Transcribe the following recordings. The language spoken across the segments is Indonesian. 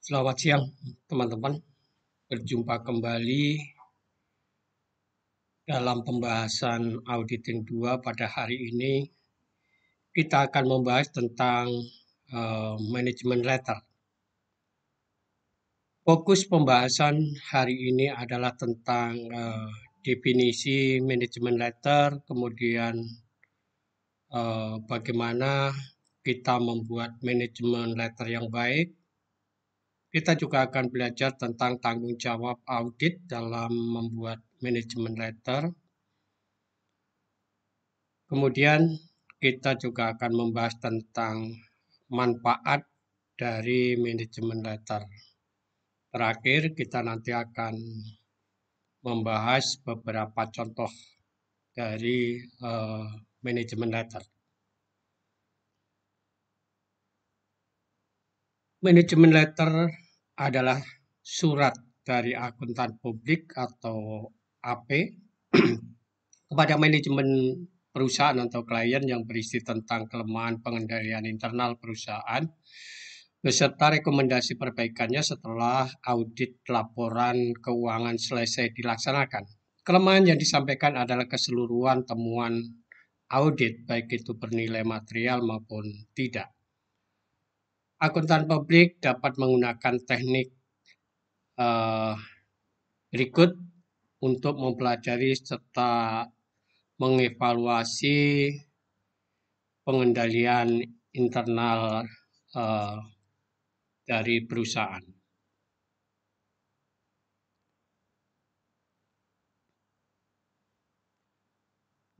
Selamat siang, teman-teman. Berjumpa kembali dalam pembahasan auditing 2 pada hari ini. Kita akan membahas tentang manajemen letter. Fokus pembahasan hari ini adalah tentang definisi manajemen letter, kemudian bagaimana kita membuat manajemen letter yang baik. Kita juga akan belajar tentang tanggung jawab audit dalam membuat manajemen letter. Kemudian kita juga akan membahas tentang manfaat dari manajemen letter. Terakhir, kita nanti akan membahas beberapa contoh dari manajemen letter. Manajemen letter adalah surat dari akuntan publik atau AP kepada manajemen perusahaan atau klien yang berisi tentang kelemahan pengendalian internal perusahaan beserta rekomendasi perbaikannya setelah audit laporan keuangan selesai dilaksanakan. Kelemahan yang disampaikan adalah keseluruhan temuan audit, baik itu bernilai material maupun tidak. Akuntan publik dapat menggunakan teknik berikut untuk mempelajari serta mengevaluasi pengendalian internal dari perusahaan.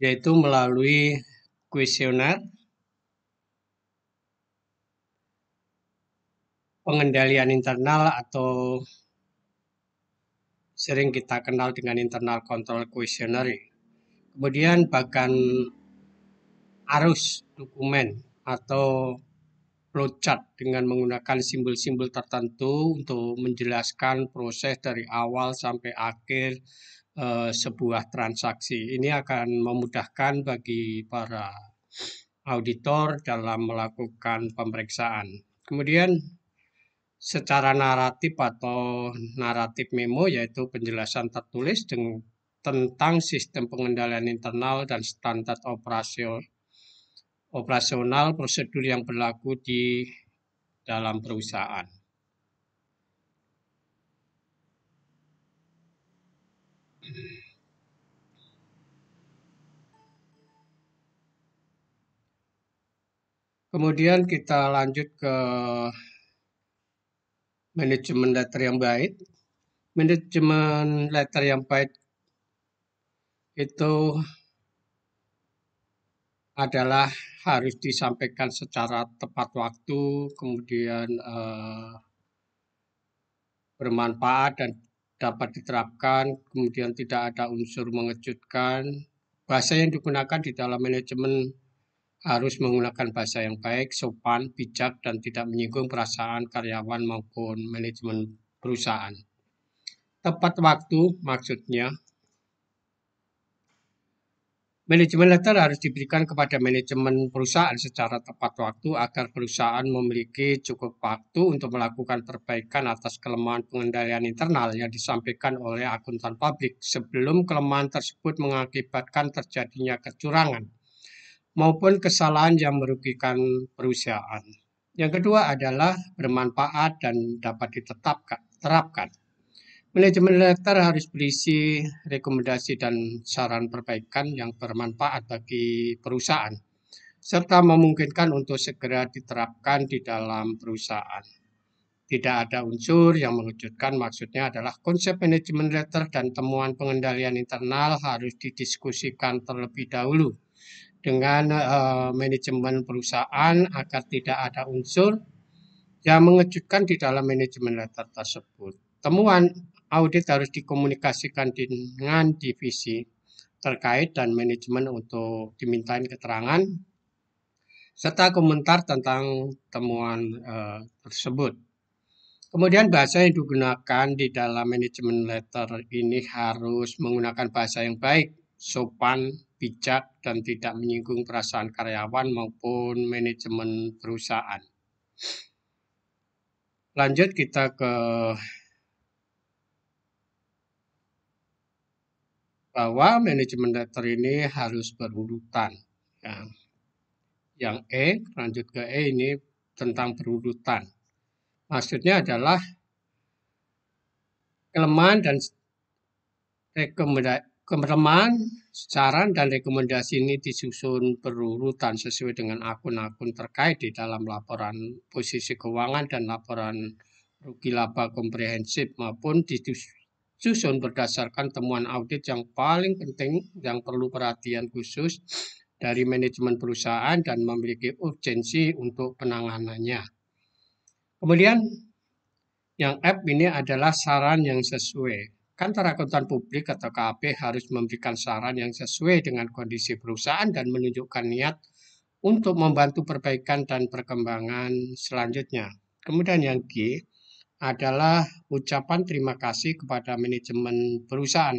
Yaitu melalui kuesioner, pengendalian internal atau sering kita kenal dengan internal control questionnaire. Kemudian bahkan arus dokumen atau flowchart dengan menggunakan simbol-simbol tertentu untuk menjelaskan proses dari awal sampai akhir sebuah transaksi. Ini akan memudahkan bagi para auditor dalam melakukan pemeriksaan. Kemudian secara naratif atau naratif memo, yaitu penjelasan tertulis tentang sistem pengendalian internal dan standar operasional prosedur yang berlaku di dalam perusahaan. Kemudian kita lanjut ke manajemen letter yang baik. Manajemen letter yang baik itu adalah harus disampaikan secara tepat waktu, kemudian bermanfaat dan dapat diterapkan, kemudian tidak ada unsur mengejutkan. Bahasa yang digunakan di dalam manajemen harus menggunakan bahasa yang baik, sopan, bijak, dan tidak menyinggung perasaan karyawan maupun manajemen perusahaan. Tepat waktu maksudnya, manajemen letter harus diberikan kepada manajemen perusahaan secara tepat waktu agar perusahaan memiliki cukup waktu untuk melakukan perbaikan atas kelemahan pengendalian internal yang disampaikan oleh akuntan publik sebelum kelemahan tersebut mengakibatkan terjadinya kecurangan maupun kesalahan yang merugikan perusahaan. Yang kedua adalah bermanfaat dan dapat diterapkan. Manajemen letter harus berisi rekomendasi dan saran perbaikan yang bermanfaat bagi perusahaan, serta memungkinkan untuk segera diterapkan di dalam perusahaan. Tidak ada unsur yang mengejutkan, maksudnya adalah konsep manajemen letter dan temuan pengendalian internal harus didiskusikan terlebih dahulu dengan manajemen perusahaan agar tidak ada unsur yang mengejutkan di dalam manajemen letter tersebut. Temuan audit harus dikomunikasikan dengan divisi terkait dan manajemen untuk dimintain keterangan serta komentar tentang temuan tersebut. Kemudian bahasa yang digunakan di dalam manajemen letter ini harus menggunakan bahasa yang baik, sopan, bijak, dan tidak menyinggung perasaan karyawan maupun manajemen perusahaan. Lanjut kita ke bahwa manajemen letter ini harus berurutan. Ya. Yang lanjut ke ini tentang berurutan. Maksudnya adalah kelemahan dan kelemahan, saran dan rekomendasi ini disusun berurutan sesuai dengan akun-akun terkait di dalam laporan posisi keuangan dan laporan rugi laba komprehensif maupun disusun berdasarkan temuan audit yang paling penting yang perlu perhatian khusus dari manajemen perusahaan dan memiliki urgensi untuk penanganannya. Kemudian yang F ini adalah saran yang sesuai. Kantor akuntan publik atau KAP harus memberikan saran yang sesuai dengan kondisi perusahaan dan menunjukkan niat untuk membantu perbaikan dan perkembangan selanjutnya. Kemudian yang G adalah ucapan terima kasih kepada manajemen perusahaan.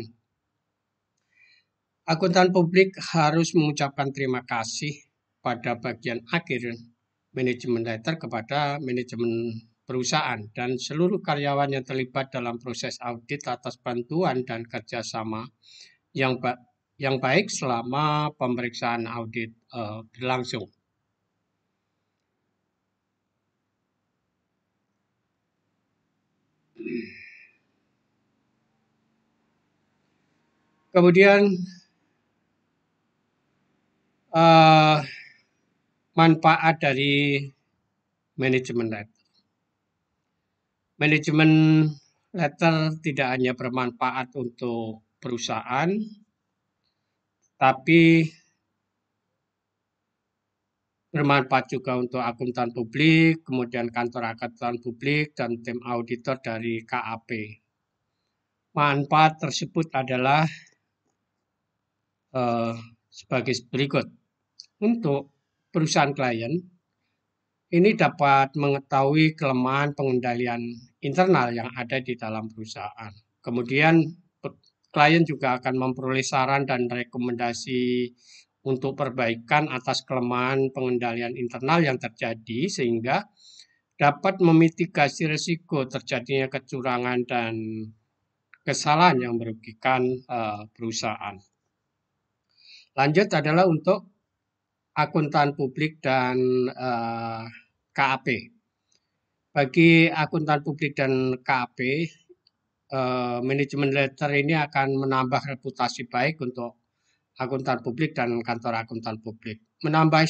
Akuntan publik harus mengucapkan terima kasih pada bagian akhir manajemen letter kepada manajemen perusahaan dan seluruh karyawan yang terlibat dalam proses audit atas bantuan dan kerjasama yang baik selama pemeriksaan audit berlangsung. Kemudian manfaat dari manajemen letter. Manajemen letter tidak hanya bermanfaat untuk perusahaan, tapi bermanfaat juga untuk akuntan publik, kemudian kantor akuntan publik, dan tim auditor dari KAP. Manfaat tersebut adalah sebagai berikut. Untuk perusahaan klien, ini dapat mengetahui kelemahan pengendalian internal yang ada di dalam perusahaan. Kemudian klien juga akan memperoleh saran dan rekomendasi untuk perbaikan atas kelemahan pengendalian internal yang terjadi sehingga dapat memitigasi risiko terjadinya kecurangan dan kesalahan yang merugikan perusahaan. Lanjut adalah untuk akuntan publik dan KAP. Bagi akuntan publik dan KAP, manajemen letter ini akan menambah reputasi baik untuk akuntan publik dan kantor akuntan publik. Menambah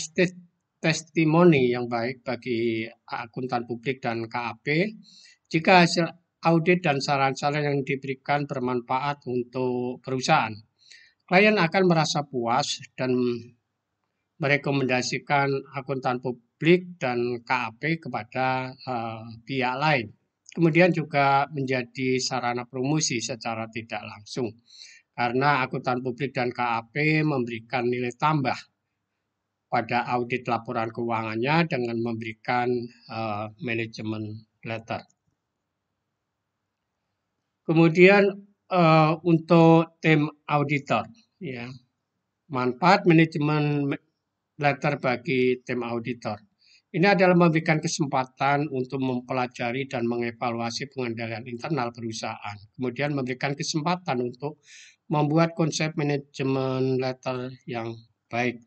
testimoni yang baik bagi akuntan publik dan KAP jika hasil audit dan saran-saran yang diberikan bermanfaat untuk perusahaan. Klien akan merasa puas dan merekomendasikan akuntan publik dan KAP kepada pihak lain. Kemudian juga menjadi sarana promosi secara tidak langsung. Karena akuntan publik dan KAP memberikan nilai tambah pada audit laporan keuangannya dengan memberikan manajemen letter. Kemudian untuk tim auditor, ya, manfaat manajemen letter bagi tim auditor. Ini adalah memberikan kesempatan untuk mempelajari dan mengevaluasi pengendalian internal perusahaan. Kemudian memberikan kesempatan untuk membuat konsep manajemen letter yang baik.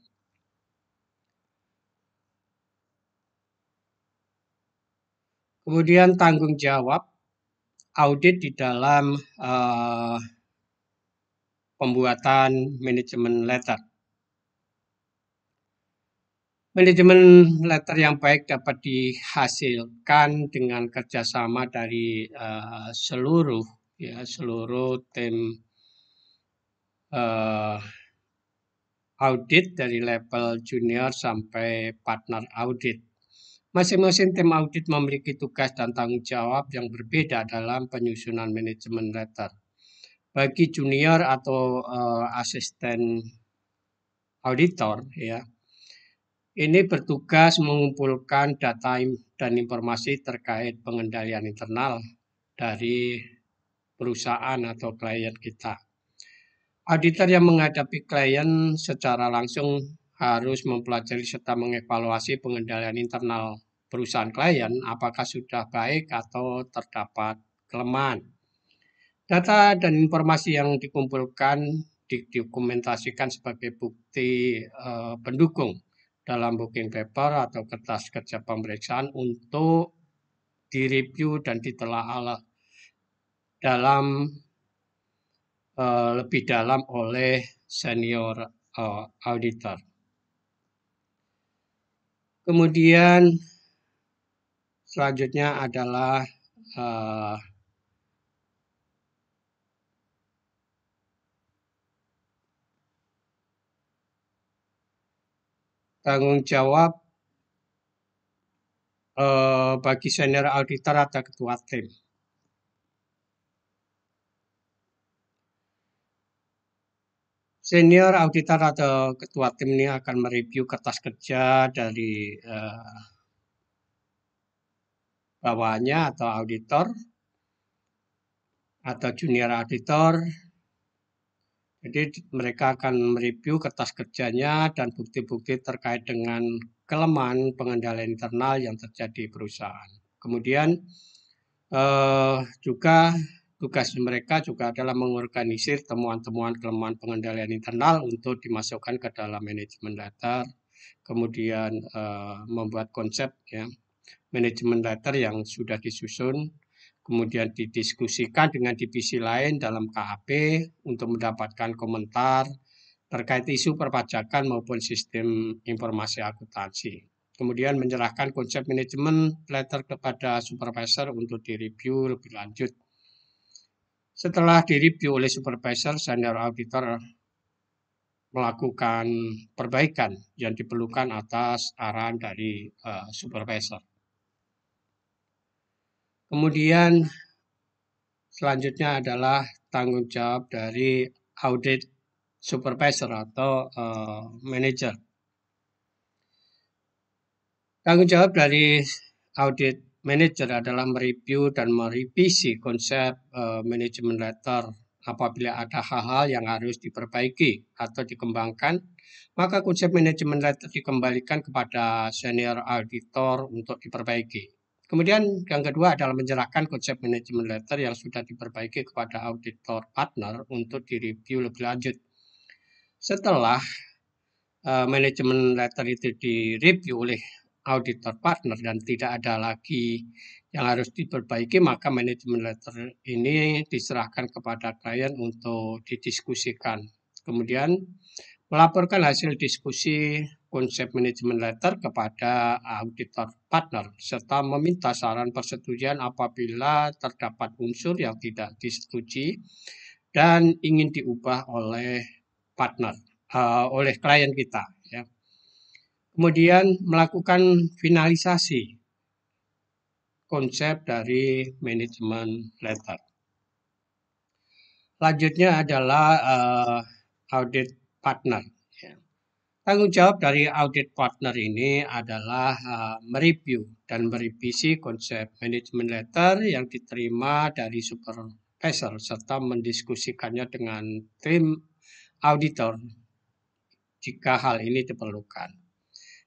Kemudian tanggung jawab audit di dalam pembuatan manajemen letter. Manajemen letter yang baik dapat dihasilkan dengan kerjasama dari seluruh tim audit dari level junior sampai partner audit. Masing-masing tim audit memiliki tugas dan tanggung jawab yang berbeda dalam penyusunan manajemen letter. Bagi junior atau asisten auditor, ya, ini bertugas mengumpulkan data dan informasi terkait pengendalian internal dari perusahaan atau klien kita. Auditor yang menghadapi klien secara langsung harus mempelajari serta mengevaluasi pengendalian internal perusahaan klien apakah sudah baik atau terdapat kelemahan. Data dan informasi yang dikumpulkan didokumentasikan sebagai bukti pendukung dalam booking paper atau kertas kerja pemeriksaan untuk direview dan ditelaah dalam lebih dalam oleh senior auditor. Kemudian selanjutnya adalah tanggung jawab bagi senior auditor atau ketua tim. Senior auditor atau ketua tim ini akan mereview kertas kerja dari bawahannya atau auditor atau junior auditor. Jadi mereka akan mereview kertas kerjanya dan bukti-bukti terkait dengan kelemahan pengendalian internal yang terjadi di perusahaan. Kemudian juga tugas mereka juga adalah mengorganisir temuan-temuan kelemahan pengendalian internal untuk dimasukkan ke dalam manajemen letter. Kemudian membuat konsep ya manajemen letter yang sudah disusun, kemudian didiskusikan dengan divisi lain dalam KAP untuk mendapatkan komentar terkait isu perpajakan maupun sistem informasi akuntansi. Kemudian menyerahkan konsep manajemen letter kepada supervisor untuk direview lebih lanjut. Setelah direview oleh supervisor, senior auditor melakukan perbaikan yang diperlukan atas arahan dari supervisor. Kemudian selanjutnya adalah tanggung jawab dari audit supervisor atau manager. Tanggung jawab dari audit manager adalah mereview dan merevisi konsep manajemen letter. Apabila ada hal-hal yang harus diperbaiki atau dikembangkan, maka konsep manajemen letter dikembalikan kepada senior auditor untuk diperbaiki. Kemudian yang kedua adalah menyerahkan konsep manajemen letter yang sudah diperbaiki kepada auditor partner untuk direview lebih lanjut. Setelah manajemen letter itu direview oleh auditor partner dan tidak ada lagi yang harus diperbaiki, maka manajemen letter ini diserahkan kepada klien untuk didiskusikan. Kemudian melaporkan hasil diskusi konsep manajemen letter kepada auditor partner serta meminta saran persetujuan apabila terdapat unsur yang tidak disetujui dan ingin diubah oleh partner, oleh klien kita ya. Kemudian melakukan finalisasi konsep dari manajemen letter. Selanjutnya adalah audit partner. Tanggung jawab dari audit partner ini adalah mereview dan merevisi konsep manajemen letter yang diterima dari supervisor serta mendiskusikannya dengan tim auditor jika hal ini diperlukan.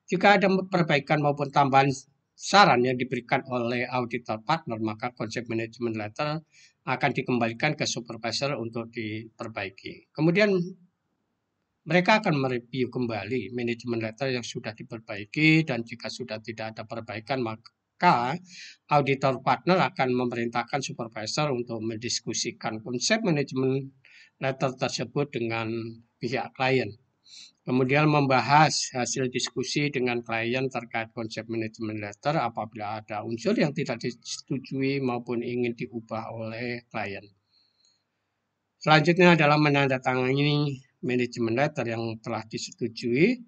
Jika ada perbaikan maupun tambahan saran yang diberikan oleh auditor partner, maka konsep manajemen letter akan dikembalikan ke supervisor untuk diperbaiki. Kemudian mereka akan mereview kembali manajemen letter yang sudah diperbaiki dan jika sudah tidak ada perbaikan, maka auditor partner akan memerintahkan supervisor untuk mendiskusikan konsep manajemen letter tersebut dengan pihak klien. Kemudian membahas hasil diskusi dengan klien terkait konsep manajemen letter apabila ada unsur yang tidak disetujui maupun ingin diubah oleh klien. Selanjutnya adalah menandatangani manajemen letter yang telah disetujui.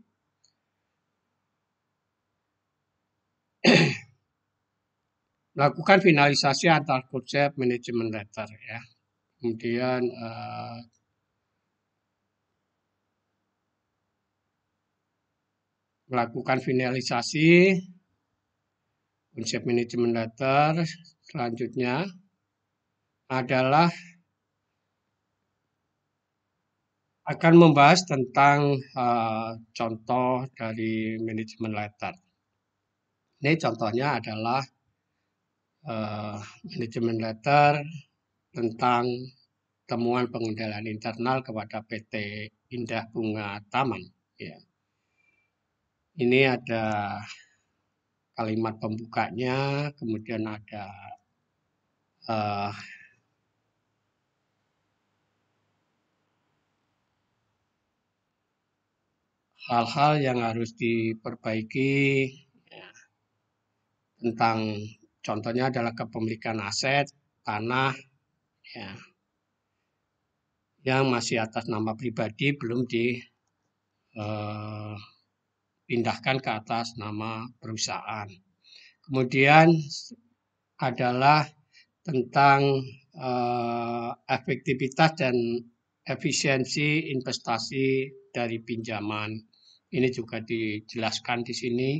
Lakukan finalisasi antar konsep manajemen letter ya. Kemudian melakukan finalisasi konsep manajemen letter. Selanjutnya adalah akan membahas tentang contoh dari manajemen letter. Ini contohnya adalah manajemen letter tentang temuan pengendalian internal kepada PT Indah Bunga Taman. Ya. Ini ada kalimat pembukanya, kemudian ada hal-hal yang harus diperbaiki, ya, tentang contohnya adalah kepemilikan aset, tanah, ya, yang masih atas nama pribadi belum dipindahkan ke atas nama perusahaan. Kemudian adalah tentang efektivitas dan efisiensi investasi dari pinjaman. Ini juga dijelaskan di sini.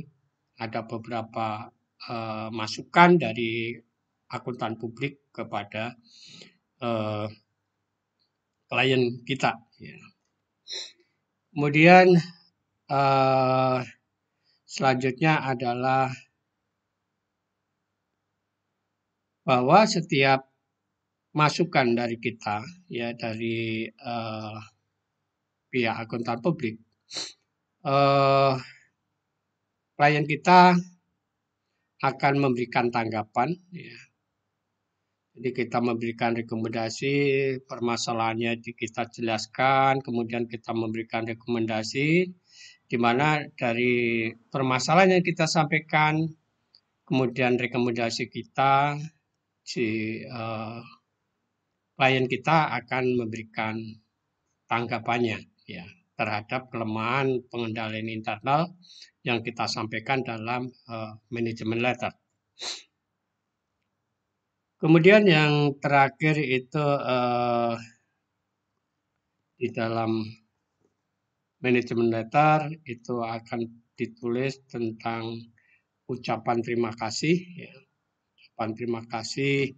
Ada beberapa masukan dari akuntan publik kepada klien kita. Ya. Kemudian selanjutnya adalah bahwa setiap masukan dari kita, ya dari pihak akuntan publik, klien kita akan memberikan tanggapan, ya. Jadi kita memberikan rekomendasi, permasalahannya kita jelaskan, kemudian kita memberikan rekomendasi, di mana dari permasalahan yang kita sampaikan, kemudian rekomendasi kita, si klien kita akan memberikan tanggapannya, ya, terhadap kelemahan pengendalian internal yang kita sampaikan dalam manajemen letter. Kemudian yang terakhir itu di dalam manajemen letter itu akan ditulis tentang ucapan terima kasih, ya. Ucapan terima kasih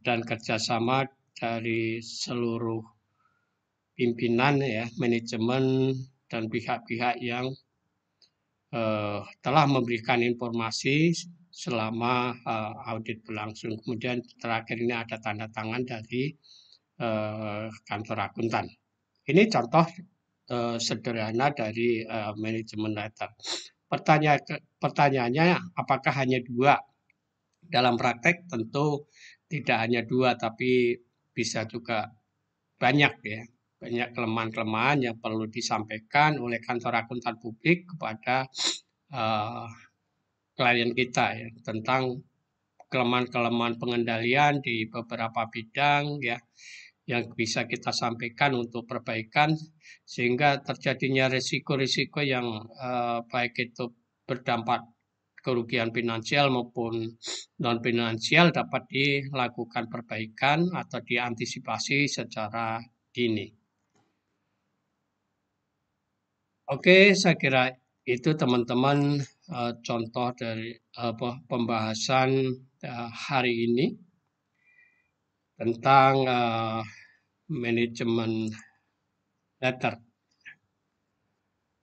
dan kerjasama dari seluruh pimpinan, ya, manajemen dan pihak-pihak yang telah memberikan informasi selama audit berlangsung. Kemudian terakhir ini ada tanda tangan dari kantor akuntan. Ini contoh sederhana dari manajemen letter. Pertanyaannya, apakah hanya dua? Dalam praktek tentu tidak hanya dua, tapi bisa juga banyak, ya. Banyak kelemahan-kelemahan yang perlu disampaikan oleh kantor akuntan publik kepada klien kita, ya, tentang kelemahan-kelemahan pengendalian di beberapa bidang, ya, yang bisa kita sampaikan untuk perbaikan sehingga terjadinya risiko-risiko yang baik itu berdampak kerugian finansial maupun non finansial dapat dilakukan perbaikan atau diantisipasi secara dini. Oke, saya kira itu teman-teman contoh dari pembahasan hari ini tentang manajemen letter.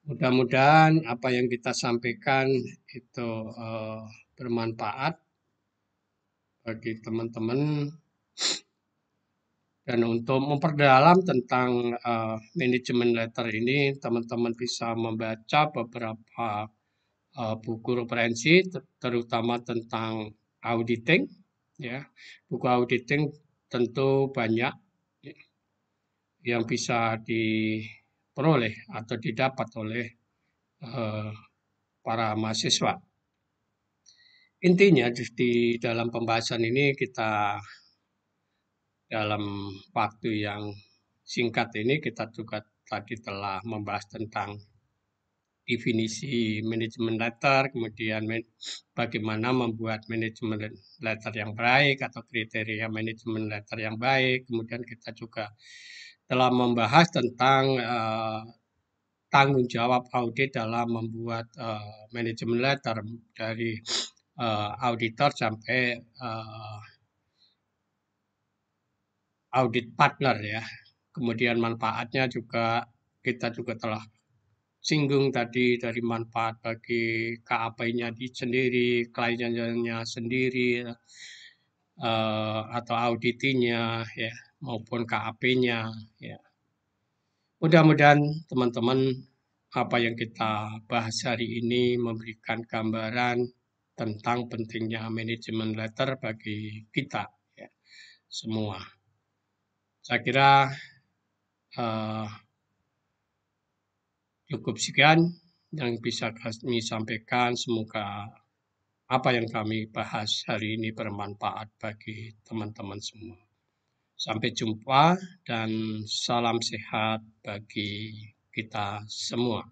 Mudah-mudahan apa yang kita sampaikan itu bermanfaat bagi teman-teman. Dan untuk memperdalam tentang manajemen letter ini, teman-teman bisa membaca beberapa buku referensi, terutama tentang auditing, ya. Buku auditing tentu banyak yang bisa diperoleh atau didapat oleh para mahasiswa. Intinya di dalam pembahasan ini kita dalam waktu yang singkat ini kita juga tadi telah membahas tentang definisi manajemen letter, kemudian bagaimana membuat manajemen letter yang baik atau kriteria manajemen letter yang baik. Kemudian kita juga telah membahas tentang tanggung jawab audit dalam membuat manajemen letter dari auditor sampai audit partner, ya. Kemudian manfaatnya juga kita juga telah singgung tadi dari manfaat bagi KAP-nya sendiri, kliennya sendiri, atau auditinya, ya, maupun KAP-nya, ya. Mudah-mudahan teman-teman apa yang kita bahas hari ini memberikan gambaran tentang pentingnya manajemen letter bagi kita, ya, semua. Saya kira uh, cukup sekian yang bisa kami sampaikan. Semoga apa yang kami bahas hari ini bermanfaat bagi teman-teman semua. Sampai jumpa dan salam sehat bagi kita semua.